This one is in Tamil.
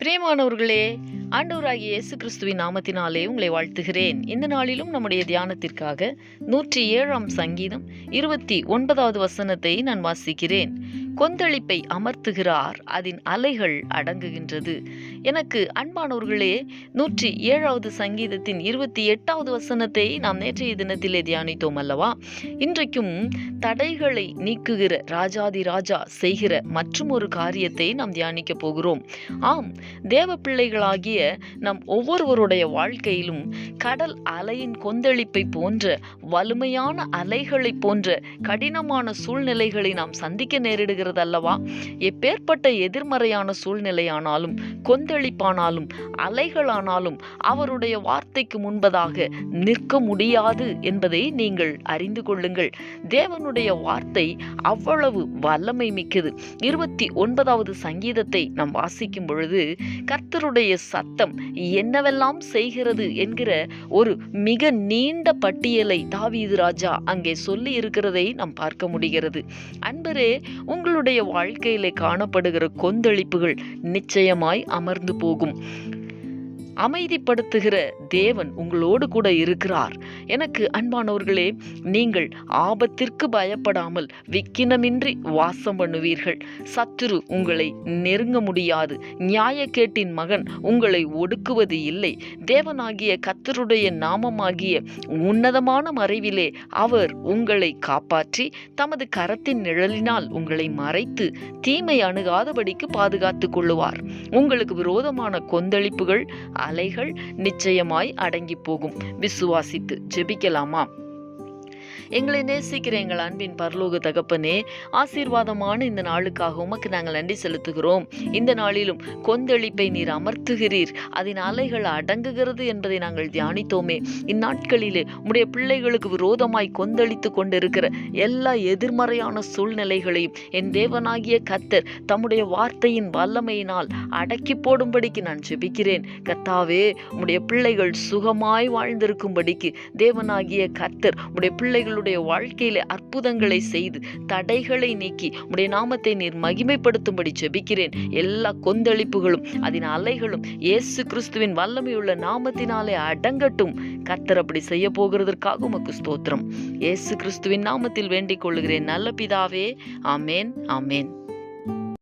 பிரியமானவர்களே, ஆண்டவராகிய இயேசு கிறிஸ்துவின் நாமத்தினாலே உங்களை வாழ்த்துகிறேன். இந்த நாளிலும் நம்முடைய தியானத்திற்காக 107ஆம் சங்கீதம் 29வது வசனத்தை நான் வாசிக்கிறேன். கொந்தளிப்பை அமர்த்துகிறார், அதன் அலைகள் அடங்குகின்றது. எனக்கு அன்பானவர்களே, 107வது சங்கீதத்தின் 28வது வசனத்தை நாம் நேற்றைய தினத்திலே தியானித்தோம் அல்லவா? இன்றைக்கும் தடைகளை நீக்குகிற ராஜாதி ராஜா செய்கிற மற்றும் ஒரு காரியத்தை நாம் தியானிக்க போகிறோம். ஆம், தேவ பிள்ளைகளாகிய நம் ஒவ்வொருவருடைய வாழ்க்கையிலும் கடல் அலையின் கொந்தளிப்பை போன்ற வலிமையான அலைகளை போன்ற கடினமான சூழ்நிலைகளை நாம் சந்திக்க நேரிடுகிறது அல்லவா? எப்பேற்பட்ட எதிர்மறையான சூழ்நிலையானாலும், கொந்தளிப்பானாலும், அலைகளானாலும் அவருடைய வார்த்தைக்கு முன்பதாக நிற்க முடியாது என்பதை நீங்கள் அறிந்து கொள்ளுங்கள். தேவனுடைய வார்த்தை அவ்வளவு வல்லமை மிக்கது. 29வது சங்கீதத்தை நாம் வாசிக்கும் பொழுது கர்த்தருடைய சத்தம் என்னவெல்லாம் செய்கிறது என்கிற ஒரு மிக நீண்ட பட்டியலை தாவீது ராஜா அங்கே சொல்லி இருக்கிறதை நாம் பார்க்க முடிகிறது. அன்பரே, உங்களுடைய வாழ்க்கையிலே காணப்படுகிற கொந்தளிப்புகள் நிச்சயமாய் அமர்ந்து போகும். அமைதிப்படுத்துகிற தேவன் உங்களோடு கூட இருக்கிறார். எனக்கு அன்பானவர்களே, நீங்கள் ஆபத்திற்கு பயப்படாமல் விக்கினமின்றி வாசம் பண்ணுவீர்கள். சத்துரு உங்களை நெருங்க முடியாது. நியாயக்கேட்டின் மகன் உங்களை ஒடுக்குவது இல்லை. தேவனாகிய கர்த்தருடைய நாமமாகிய உன்னதமான மறைவிலே அவர் உங்களை காப்பாற்றி தமது கரத்தின் நிழலினால் உங்களை மறைத்து தீமை அணுகாதபடிக்கு பாதுகாத்துக் கொள்ளுவார். உங்களுக்கு விரோதமான கொந்தளிப்புகள், அலைகள் நிச்சயமாய் அடங்கி போகும். விசுவாசித்து ஜெபிக்கலாமா? எங்களை நேசிக்கிற எங்கள் அன்பின் பரலோக தகப்பனே, ஆசீர்வாதமான இந்த நாளுக்காக உமக்கு நாங்கள் நன்றி செலுத்துகிறோம். இந்த நாளிலும் கொந்தளிப்பை நீர் அமர்த்துகிறீர், அதன் அலைகள் அடங்குகிறது என்பதை நாங்கள் தியானித்தோமே. இந்நாட்களிலே உம்முடைய பிள்ளைகளுக்கு விரோதமாய் கொந்தளித்து கொண்டிருக்கிற எல்லா எதிர்மறையான சூழ்நிலைகளையும் என் தேவனாகிய கர்த்தர் தம்முடைய வார்த்தையின் வல்லமையினால் அடக்கி போடும்படிக்கு நான் ஜெபிக்கிறேன். கர்த்தாவே, உம்முடைய பிள்ளைகள் சுகமாய் வாழ்ந்திருக்கும்படிக்கு தேவனாகிய கர்த்தர் உம்முடைய பிள்ளைகளுடைய வாழ்க்கையில அற்புதங்களை செய்து தடைகளை நீக்கி உம்முடைய நாமத்தை நீர் மகிமைப்படுத்தும்படி ஜெபிக்கிறேன். எல்லா கொந்தளிப்புகளும் அதன் அலைகளும் இயேசு கிறிஸ்துவின் வல்லமையுள்ள நாமத்தினாலே அடங்கட்டும். கர்த்தர் அப்படி செய்ய போகிறதற்காக உமக்கு ஸ்தோத்திரம். இயேசு கிறிஸ்துவின் நாமத்தில் வேண்டிக் கொள்கிறேன் நல்ல பிதாவே. ஆமேன், ஆமேன்.